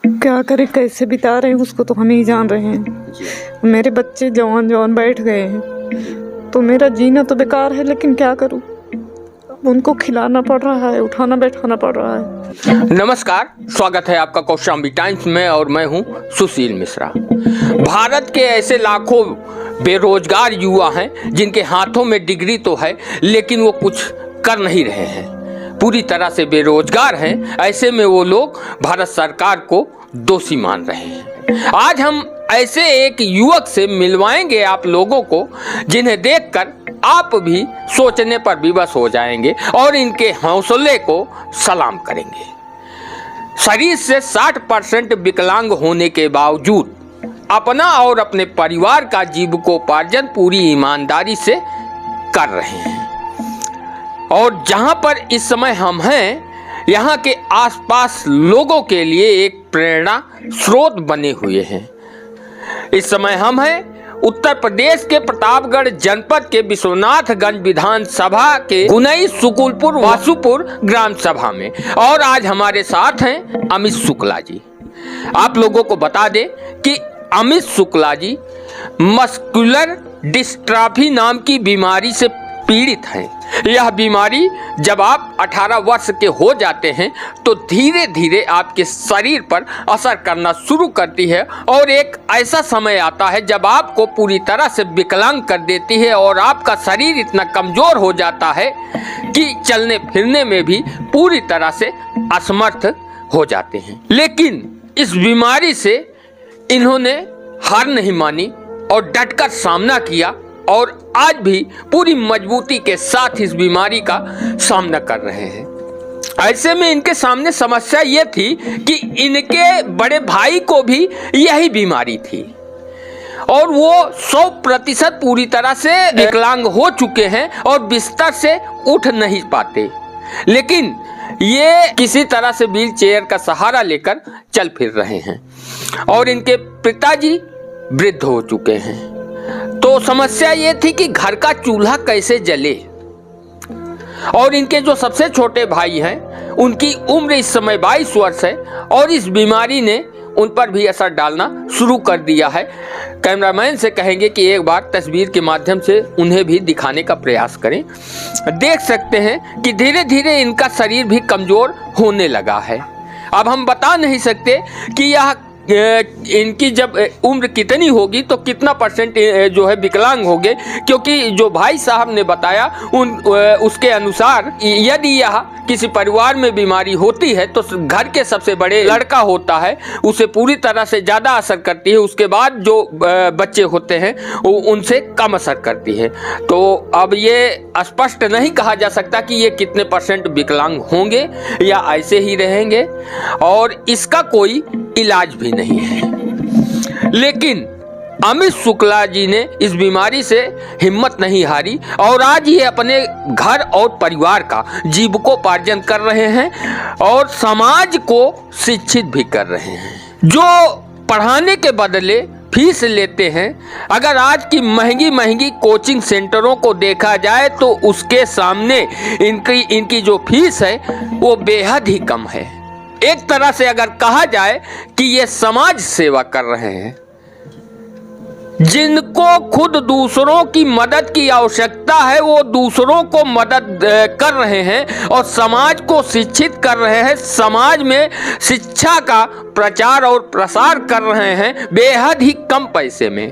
क्या करें, कैसे बिता रहे हैं उसको तो हम ही जान रहे हैं। मेरे बच्चे जवान जवान बैठ गए हैं तो मेरा जीना तो बेकार है, लेकिन क्या करूं, उनको खिलाना पड़ रहा है, उठाना बैठाना पड़ रहा है। नमस्कार, स्वागत है आपका कौशाम्बी टाइम्स में और मैं हूं सुशील मिश्रा। भारत के ऐसे लाखों बेरोजगार युवा हैं जिनके हाथों में डिग्री तो है लेकिन वो कुछ कर नहीं रहे हैं, पूरी तरह से बेरोजगार हैं। ऐसे में वो लोग भारत सरकार को दोषी मान रहे हैं। आज हम ऐसे एक युवक से मिलवाएंगे आप लोगों को जिन्हें देखकर आप भी सोचने पर विवश हो जाएंगे और इनके हौसले को सलाम करेंगे। शरीर से 60% विकलांग होने के बावजूद अपना और अपने परिवार का जीविकोपार्जन पूरी ईमानदारी से कर रहे हैं और जहां पर इस समय हम हैं, यहाँ के आसपास लोगों के लिए एक प्रेरणा स्रोत बने हुए हैं। इस समय हम हैं उत्तर प्रदेश के प्रतापगढ़ जनपद के विश्वनाथगंज विधानसभा के गुनई सुकुलपुर वासुपुर ग्राम सभा में और आज हमारे साथ हैं अमित शुक्ला जी। आप लोगों को बता दें कि अमित शुक्ला जी मस्कुलर डिस्ट्राफी नाम की बीमारी से पीड़ित हैं। यह बीमारी जब आप 18 वर्ष के हो जाते हैं तो धीरे धीरे आपके शरीर पर असर करना शुरू करती है और एक ऐसा समय आता है जब आपको पूरी तरह से विकलांग कर देती है और आपका शरीर इतना कमजोर हो जाता है कि चलने फिरने में भी पूरी तरह से असमर्थ हो जाते हैं। लेकिन इस बीमारी से इन्होंने हार नहीं मानी और डटकर सामना किया और आज भी पूरी मजबूती के साथ इस बीमारी का सामना कर रहे हैं। ऐसे में इनके सामने समस्या ये थी कि इनके बड़े भाई को भी यही बीमारी थी और वो 100% पूरी तरह से विकलांग हो चुके हैं और बिस्तर से उठ नहीं पाते, लेकिन ये किसी तरह से व्हील चेयर का सहारा लेकर चल फिर रहे हैं और इनके पिताजी वृद्ध हो चुके हैं। तो समस्या ये थी कि घर का चूल्हा कैसे जले और इनके जो सबसे छोटे भाई हैं उनकी उम्र इस समय 22 वर्ष है और इस बीमारी ने उन पर भी असर डालना शुरू कर दिया है। कैमरामैन से कहेंगे कि एक बार तस्वीर के माध्यम से उन्हें भी दिखाने का प्रयास करें। देख सकते हैं कि धीरे धीरे इनका शरीर भी कमजोर होने लगा है। अब हम बता नहीं सकते कि यह इनकी जब उम्र कितनी होगी तो कितना परसेंट जो है विकलांग होंगे, क्योंकि जो भाई साहब ने बताया उसके अनुसार यदि यह किसी परिवार में बीमारी होती है तो घर के सबसे बड़े लड़का होता है, उसे पूरी तरह से ज़्यादा असर करती है। उसके बाद जो बच्चे होते हैं वो उनसे कम असर करती है। तो अब ये स्पष्ट नहीं कहा जा सकता कि ये कितने परसेंट विकलांग होंगे या ऐसे ही रहेंगे और इसका कोई इलाज भी नहीं है। लेकिन अमित शुक्ला जी ने इस बीमारी से हिम्मत नहीं हारी और आज ये अपने घर और परिवार का जीविकोपार्जन कर रहे हैं और समाज को शिक्षित भी कर रहे हैं। जो पढ़ाने के बदले फीस लेते हैं, अगर आज की महंगी कोचिंग सेंटरों को देखा जाए तो उसके सामने इनकी जो फीस है वो बेहद ही कम है। एक तरह से अगर कहा जाए कि ये समाज सेवा कर रहे हैं। जिनको खुद दूसरों की मदद की आवश्यकता है वो दूसरों को मदद कर रहे हैं और समाज को शिक्षित कर रहे हैं, समाज में शिक्षा का प्रचार और प्रसार कर रहे हैं बेहद ही कम पैसे में।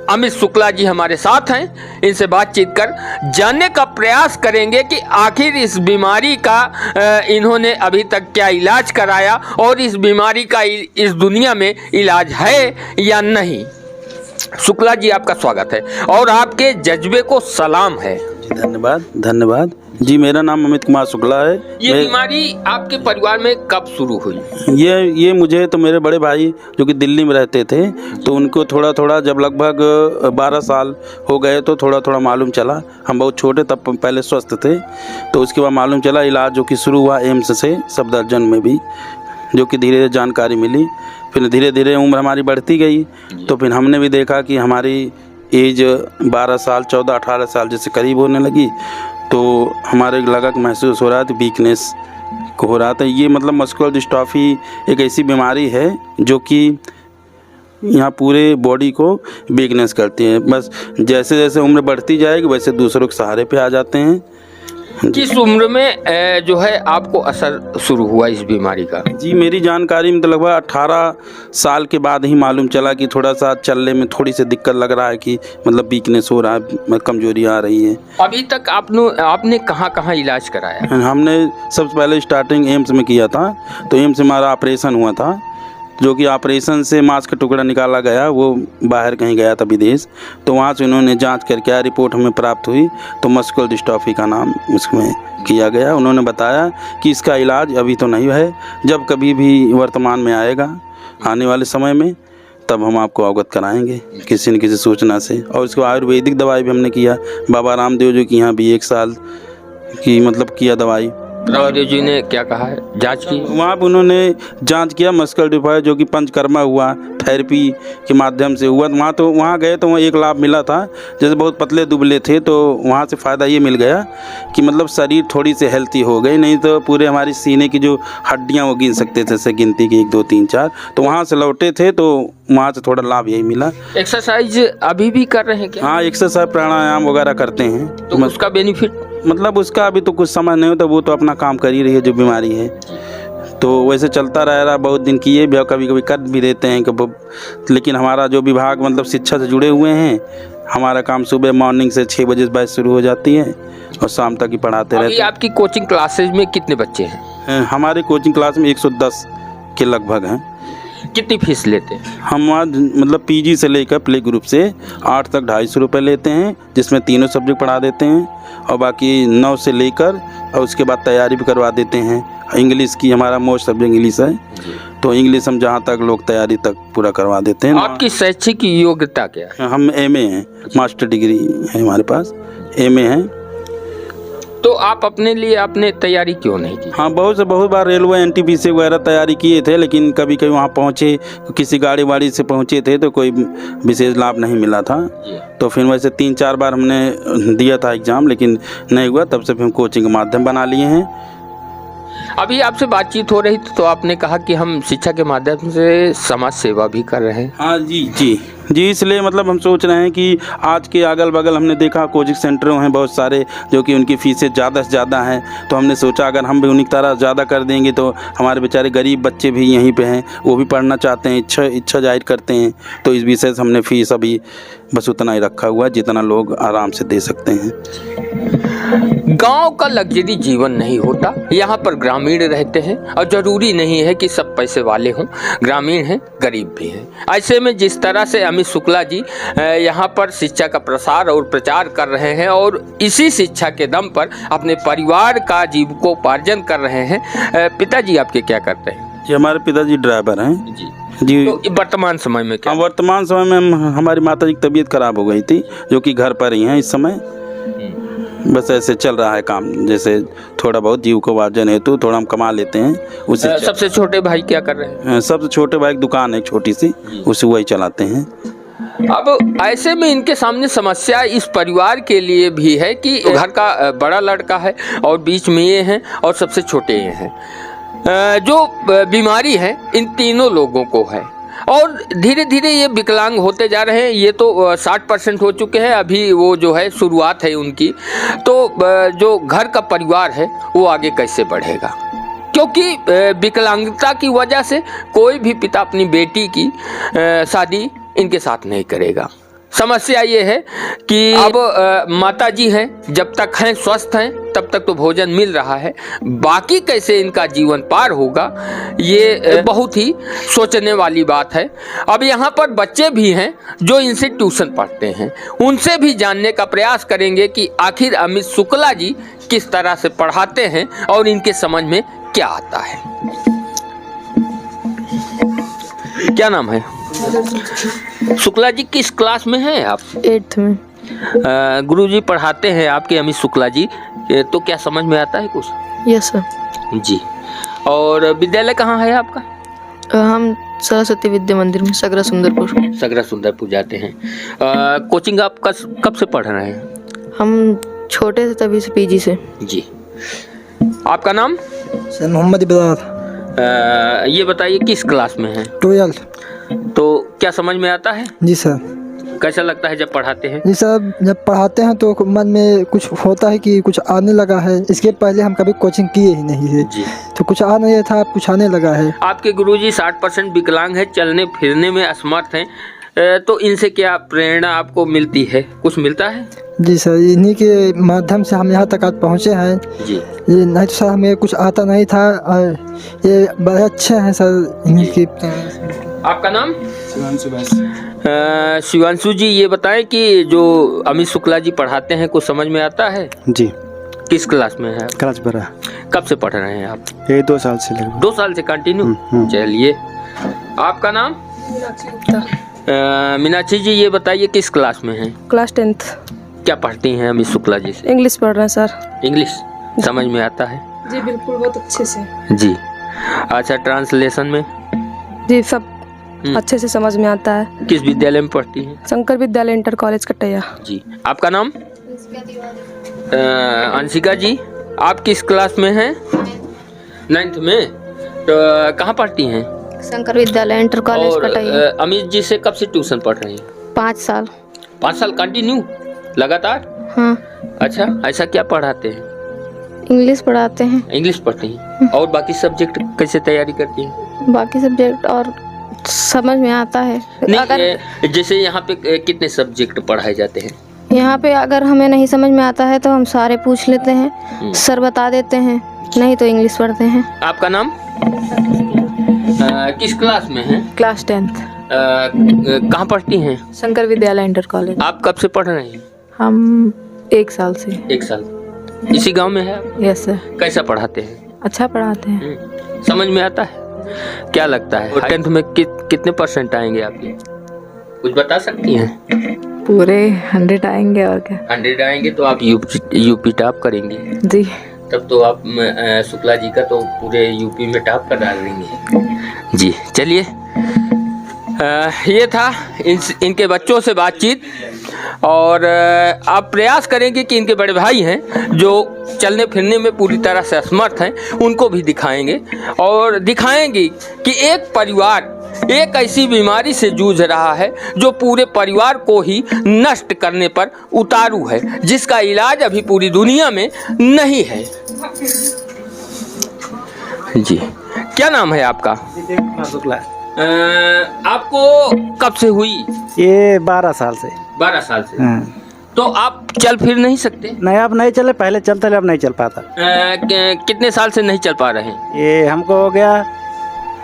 अमित शुक्ला जी हमारे साथ हैं, इनसे बातचीत कर जानने का प्रयास करेंगे कि आखिर इस बीमारी का इन्होंने अभी तक क्या इलाज कराया और इस बीमारी का इस दुनिया में इलाज है या नहीं। शुक्ला जी आपका स्वागत है और आपके जज्बे को सलाम है। धन्यवाद जी। मेरा नाम अमित कुमार शुक्ला है। ये बीमारी आपके परिवार में कब शुरू हुई? ये मुझे तो मेरे बड़े भाई जो कि दिल्ली में रहते थे तो उनको थोड़ा जब लगभग 12 साल हो गए तो थोड़ा मालूम चला। हम बहुत छोटे तब पहले स्वस्थ थे तो उसके बाद मालूम चला इलाज जो कि शुरू हुआ एम्स से सफदरजंग में भी, जो कि धीरे धीरे जानकारी मिली। फिर धीरे धीरे उम्र हमारी बढ़ती गई तो फिर हमने भी देखा कि हमारी एज 12 साल 14-18 साल जैसे करीब होने लगी तो हमारे लगा कि महसूस हो रहा था वीकनेस को हो रहा था। ये मतलब मस्कुलर डिस्ट्रॉफी एक ऐसी बीमारी है जो कि यहाँ पूरे बॉडी को वीकनेस करती है। बस जैसे जैसे उम्र बढ़ती जाएगी वैसे दूसरों के सहारे पे आ जाते हैं। किस उम्र में जो है आपको असर शुरू हुआ इस बीमारी का? जी मेरी जानकारी में तो लगभग 18 साल के बाद ही मालूम चला कि थोड़ा सा चलने में थोड़ी सी दिक्कत लग रहा है, कि मतलब वीकनेस हो रहा है, कमजोरी आ रही है। अभी तक आपने कहाँ इलाज कराया? हमने सबसे पहले स्टार्टिंग एम्स में किया था। तो एम्स में हमारा ऑपरेशन हुआ था, जो कि ऑपरेशन से मांस का टुकड़ा निकाला गया, वो बाहर कहीं गया था विदेश। तो वहाँ से उन्होंने जांच करके क्या रिपोर्ट हमें प्राप्त हुई, तो मस्कुलर डिस्ट्रॉफी का नाम उसमें किया गया। उन्होंने बताया कि इसका इलाज अभी तो नहीं है, जब कभी भी वर्तमान में आएगा आने वाले समय में तब हम आपको अवगत कराएंगे किसी न किसी सूचना से। और इसको आयुर्वेदिक दवाई भी हमने किया, बाबा रामदेव जी की यहाँ भी 1 साल की मतलब किया दवाई। रामदेव जी ने क्या कहा है? जांच की? वहाँ पर उन्होंने जांच किया मस्कुलर डिस्ट्रॉफी, जो कि पंचकर्मा हुआ, थेरेपी के माध्यम से हुआ। तो वहाँ गए तो वहाँ एक लाभ मिला था, जैसे बहुत पतले दुबले थे तो वहाँ से फ़ायदा ये मिल गया कि मतलब शरीर थोड़ी सी हेल्थी हो गई। नहीं तो पूरे हमारी सीने की जो हड्डियाँ वो गिन सकते थे, जैसे गिनती की 1 2 3 4, तो वहाँ से लौटे थे तो वहाँ से थोड़ा लाभ यही मिला। एक्सरसाइज अभी भी कर रहे हैं क्या? हाँ, एक्सरसाइज प्राणायाम वगैरह करते हैं। तो उसका बेनिफिट मतलब उसका अभी तो कुछ समझ नहीं होता, वो तो अपना काम कर ही रही है जो बीमारी है, तो वैसे चलता रह रहा। बहुत दिन किए भी, कभी कभी कर भी देते हैं कि, लेकिन हमारा जो विभाग मतलब शिक्षा से जुड़े हुए हैं, हमारा काम सुबह मॉर्निंग से 6 बजे बैच शुरू हो जाती है और शाम तक ही पढ़ाते रहते हैं। आपकी कोचिंग क्लासेज में कितने बच्चे हैं? हमारे कोचिंग क्लास में 110 के लगभग हैं। कितनी फीस लेते हैं? हम आज मतलब पीजी से लेकर प्ले ग्रुप से 8 तक 250 रुपये लेते हैं, जिसमें तीनों सब्जेक्ट पढ़ा देते हैं, और बाकी 9 से लेकर और उसके बाद तैयारी भी करवा देते हैं। इंग्लिश की हमारा मोस्ट सब्जेक्ट इंग्लिश है, तो इंग्लिश हम जहाँ तक लोग तैयारी तक पूरा करवा देते हैं। आपकी शैक्षिक योग्यता क्या है? हम MA हैं, मास्टर डिग्री है हमारे पास, MA है। तो आप अपने लिए आपने तैयारी क्यों नहीं की? हाँ, बहुत बार रेलवे NTPC वगैरह तैयारी किए थे, लेकिन कभी कभी वहाँ पहुँचे, किसी गाड़ी वाड़ी से पहुँचे थे तो कोई विशेष लाभ नहीं मिला था। तो फिर वैसे 3-4 बार हमने दिया था एग्ज़ाम, लेकिन नहीं हुआ। तब से फिर हम कोचिंग का माध्यम बना लिए हैं। अभी आपसे बातचीत हो रही थी तो आपने कहा कि हम शिक्षा के माध्यम से समाज सेवा भी कर रहे हैं। हाँ जी, इसलिए मतलब हम सोच रहे हैं कि आज के अगल बगल हमने देखा कोचिंग सेंटरों हैं बहुत सारे, जो कि उनकी फीसें ज़्यादा से ज़्यादा हैं। तो हमने सोचा अगर हम भी उन्हीं की तरह ज़्यादा कर देंगे तो हमारे बेचारे गरीब बच्चे भी यहीं पे हैं, वो भी पढ़ना चाहते हैं, इच्छा जाहिर करते हैं। तो इस विषय से हमने फ़ीस अभी बस उतना ही रखा हुआ है जितना लोग आराम से दे सकते हैं। गांव का लग्जरी जीवन नहीं होता, यहाँ पर ग्रामीण रहते हैं और जरूरी नहीं है कि सब पैसे वाले हों, ग्रामीण हैं, गरीब भी हैं। ऐसे में जिस तरह से अमित शुक्ला जी यहाँ पर शिक्षा का प्रसार और प्रचार कर रहे हैं और इसी शिक्षा के दम पर अपने परिवार का जीविकोपार्जन कर रहे हैं। पिताजी आपके क्या करते हैं? जी, हमारे पिताजी ड्राइवर हैं जी। तो वर्तमान समय में क्या? वर्तमान समय में हमारी माता जी की तबीयत खराब हो गई थी, जो कि घर पर ही हैं इस समय। बस ऐसे चल रहा है काम, जैसे थोड़ा बहुत जीविकोपार्जन हेतु थोड़ा हम कमा लेते हैं उसे। सबसे छोटे भाई क्या कर रहे हैं? सबसे छोटे भाई की दुकान है छोटी सी, उसे वही चलाते हैं। अब ऐसे में इनके सामने समस्या इस परिवार के लिए भी है कि घर का बड़ा लड़का है और बीच में ये हैं और सबसे छोटे ये हैं। जो बीमारी है इन तीनों लोगों को है और धीरे धीरे ये विकलांग होते जा रहे हैं। ये तो 60% हो चुके हैं, अभी वो जो है शुरुआत है उनकी। तो जो घर का परिवार है वो आगे कैसे बढ़ेगा, क्योंकि विकलांगता की वजह से कोई भी पिता अपनी बेटी की शादी इनके साथ नहीं करेगा। समस्या ये है कि अब माता जी हैं, जब तक हैं स्वस्थ हैं तब तक तो भोजन मिल रहा है, बाकी कैसे इनका जीवन पार होगा ये बहुत ही सोचने वाली बात है। अब यहाँ पर बच्चे भी हैं जो इनसे ट्यूशन पढ़ते हैं, उनसे भी जानने का प्रयास करेंगे कि आखिर अमित शुक्ला जी किस तरह से पढ़ाते हैं और इनके समझ में क्या आता है। क्या नाम है? शुक्ला जी। किस क्लास में हैं आप? 8th में। गुरुजी पढ़ाते हैं आपके अमित शुक्ला जी, तो क्या समझ में आता है कुछ? यस सर जी। और विद्यालय कहाँ है आपका? हम सरस्वती विद्या मंदिर में, सगरा सुंदरपुर। सगरा सुंदरपुर जाते हैं। कोचिंग आप कब से पढ़ रहे हैं? हम छोटे थे तभी से, पीजी से। जी। आपका नाम? सर मोहम्मद इब्रार। ये बताइए किस क्लास में हैं? 12। तो क्या समझ में आता है? जी सर। कैसा लगता है जब पढ़ाते हैं? जी सर, जब पढ़ाते हैं तो मन में कुछ होता है कि कुछ आने लगा है। इसके पहले हम कभी कोचिंग किए ही नहीं थे, जी। तो कुछ आ नहीं था, कुछ आने लगा है। आपके गुरुजी 60% विकलांग है, चलने फिरने में असमर्थ हैं, तो इनसे क्या प्रेरणा आपको मिलती है? कुछ मिलता है? जी सर, इन्हीं के माध्यम से हम यहाँ तक आज पहुँचे हैं। जी। ये नहीं तो सर हमें कुछ आता नहीं था, और ये बड़े अच्छे हैं सर इन्हीं की। आपका नाम? शिवांशु जी, ये बताएं कि जो अमित शुक्ला जी पढ़ाते हैं कुछ समझ में आता है? जी। किस क्लास में है? क्लास 12। कब से पढ़ रहे हैं आप? ये 2 साल से लगभग। 2 साल से कंटिन्यू? चलिए। आपका नाम? मीनाक्षी जी, ये बताइए किस क्लास में हैं? Class 10th। क्या पढ़ती हैं अमित शुक्ला जी से? इंग्लिश पढ़ रहे हैं सर। इंग्लिश समझ में आता है? जी बिल्कुल, बहुत अच्छे से। जी। अच्छा, ट्रांसलेशन में? जी सब अच्छे से समझ में आता है। किस विद्यालय में पढ़ती हैं? शंकर विद्यालय इंटर कॉलेज कटैया। जी। आपका नाम? अंशिका जी, आप किस क्लास में हैं? 9th में। तो कहाँ पढ़ती हैं? शंकर विद्यालय इंटर कॉलेज और कटैया। अमित जी से कब से ट्यूशन पढ़ रही हैं? 5 साल। 5 साल कंटिन्यू लगातार? हाँ। अच्छा, ऐसा क्या पढ़ाते हैं? इंग्लिश पढ़ाते हैं। इंग्लिश पढ़ती हैं। और बाकी सब्जेक्ट कैसे तैयारी करती हैं? बाकी सब्जेक्ट और समझ में आता है। नहीं, जैसे यहाँ पे कितने सब्जेक्ट पढ़ाए जाते हैं? यहाँ पे अगर हमें नहीं समझ में आता है तो हम सारे पूछ लेते हैं, सर बता देते हैं, नहीं तो इंग्लिश पढ़ते हैं। आपका नाम? किस क्लास में हैं? Class 10th। कहाँ पढ़ती हैं? शंकर विद्यालय इंटर कॉलेज। आप कब से पढ़ रहे हैं? हम 1 साल से। 1 साल। इसी गांव में है आप? Yes sir. कैसा पढ़ाते हैं? अच्छा पढ़ाते हैं। समझ में आता है? क्या लगता है 10th में कितने % आएंगे आपके? कुछ बता सकती हैं? पूरे 100 आएंगे और क्या। 100 आएंगे तो आप यूपी टॉप करेंगे। जी। तब तो आप शुक्ला जी का तो पूरे यूपी में टॉप कर डाल देंगे। जी। चलिए, ये था इनके बच्चों से बातचीत, और आप प्रयास करेंगे कि इनके बड़े भाई हैं जो चलने फिरने में पूरी तरह से असमर्थ हैं, उनको भी दिखाएंगे और दिखाएंगे कि एक परिवार एक ऐसी बीमारी से जूझ रहा है जो पूरे परिवार को ही नष्ट करने पर उतारू है, जिसका इलाज अभी पूरी दुनिया में नहीं है। जी। क्या नाम है आपका? आपको कब से हुई? ये 12 साल से। 12 साल से। हाँ। तो आप चल फिर नहीं सकते? नहीं, अब नहीं चले, पहले चलते अब नहीं चल पाता। कितने साल से नहीं चल पा रहे हैं? ये हमको हो गया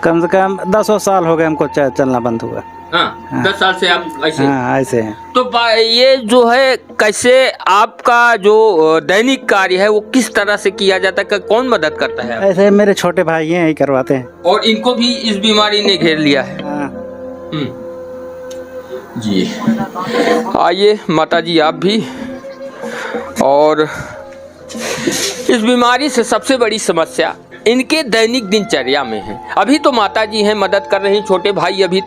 कम से कम 10 साल हो गए हमको चलना बंद हुआ। हाँ, 10 साल से आप ऐसे? हाँ, ऐसे हैं। तो ये जो है, कैसे आपका जो दैनिक कार्य है वो किस तरह से किया जाता है? कौन मदद करता है? ऐसे मेरे छोटे भाई हैं, यही करवाते हैं। और इनको भी इस बीमारी ने घेर लिया है? हाँ। जी। आइए माता जी आप भी। और इस बीमारी से सबसे बड़ी समस्या इनके दैनिक दिनचर्या में है। अभी तो माता जी हैं, मदद कर रही, छोटे भाई अभी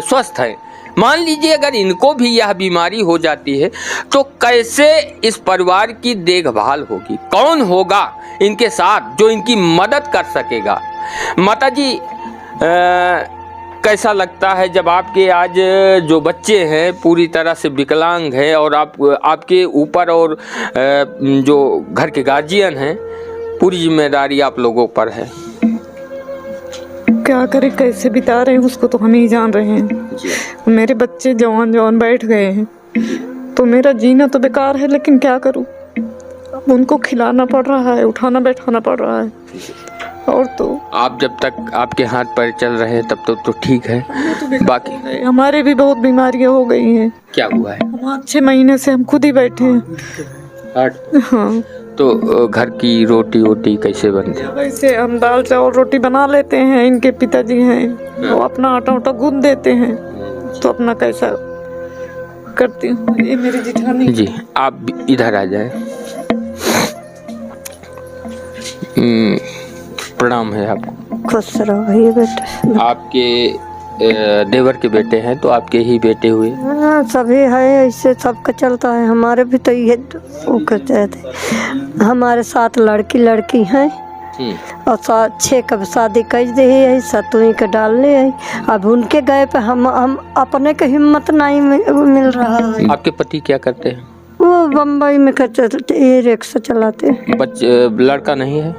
स्वस्थ हैं। मान लीजिए अगर इनको भी यह बीमारी हो जाती है तो कैसे इस परिवार की देखभाल होगी? कौन होगा इनके साथ जो इनकी मदद कर सकेगा? माता जी, कैसा लगता है जब आपके आज जो बच्चे हैं पूरी तरह से विकलांग हैं और आपके ऊपर और जो घर के गार्जियन हैं, पूरी जिम्मेदारी आप लोगों पर है? क्या करें, कैसे बिता रहे हैं उसको तो हम ही जान रहे हैं। मेरे बच्चे जवान बैठ गए हैं, तो मेरा जीना तो बेकार है, लेकिन क्या करूं, अब उनको खिलाना पड़ रहा है, उठाना बैठाना पड़ रहा है। और तो आप जब तक आपके हाथ पैर चल रहे हैं तब तो ठीक है, बाकी हमारे भी बहुत बीमारियां हो गई हैं। क्या हुआ है? हम 6 महीने से हम खुद ही बैठे हैं। हाँ। तो घर की रोटी वोटी कैसे बनती है? वैसे हम दाल चावल रोटी बना लेते हैं, इनके पिताजी हैं वो अपना आटा गूंद देते हैं, तो अपना कैसा करती हूँ। ये मेरी जिठानी जी। आप इधर आ जाए। प्रणाम है आपको। खुश रहो भैया बेटा। आपके देवर के बेटे हैं तो आपके ही बेटे हुए। हाँ, सभी है ऐसे सबका चलता है। हमारे भी तो ये वो कहते थे, हमारे 7 लड़की हैं और 6 कब शादी कर दी है, 7वीं के डालने है। अब उनके गए पे हम अपने के हिम्मत नहीं मिल रहा है। आपके पति क्या करते हैं? वो बम्बई में ये रिक्शा चलाते हैं। लड़का नहीं है?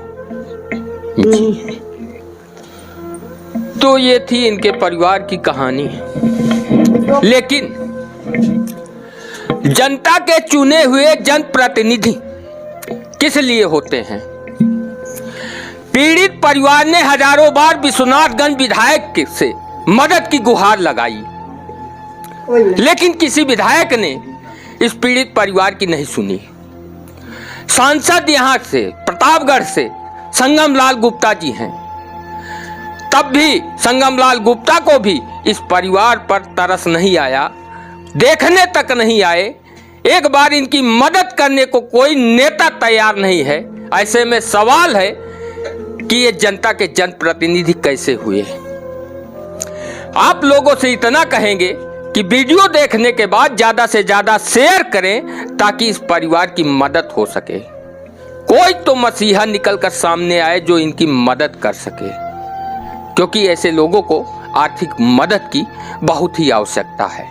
नहीं है। तो ये थी इनके परिवार की कहानी। लेकिन जनता के चुने हुए जनप्रतिनिधि किस लिए होते हैं? पीड़ित परिवार ने हजारों बार विश्वनाथगंज विधायक से मदद की गुहार लगाई, लेकिन किसी विधायक ने इस पीड़ित परिवार की नहीं सुनी। सांसद यहां से प्रतापगढ़ से संगम लाल गुप्ता जी हैं, तब भी संगम लाल गुप्ता को भी इस परिवार पर तरस नहीं आया, देखने तक नहीं आए। एक बार इनकी मदद करने को कोई नेता तैयार नहीं है। ऐसे में सवाल है कि ये जनता के जनप्रतिनिधि कैसे हुए? आप लोगों से इतना कहेंगे कि वीडियो देखने के बाद ज्यादा से ज्यादा शेयर करें ताकि इस परिवार की मदद हो सके। कोई तो मसीहा निकलकर सामने आए जो इनकी मदद कर सके, क्योंकि ऐसे लोगों को आर्थिक मदद की बहुत ही आवश्यकता है।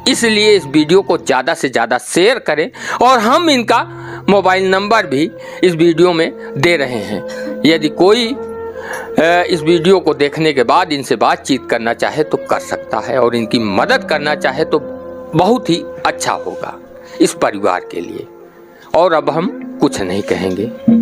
इसलिए इस वीडियो को ज़्यादा से ज़्यादा शेयर करें और हम इनका मोबाइल नंबर भी इस वीडियो में दे रहे हैं। यदि कोई इस वीडियो को देखने के बाद इनसे बातचीत करना चाहे तो कर सकता है, और इनकी मदद करना चाहे तो बहुत ही अच्छा होगा इस परिवार के लिए। और अब हम कुछ नहीं कहेंगे।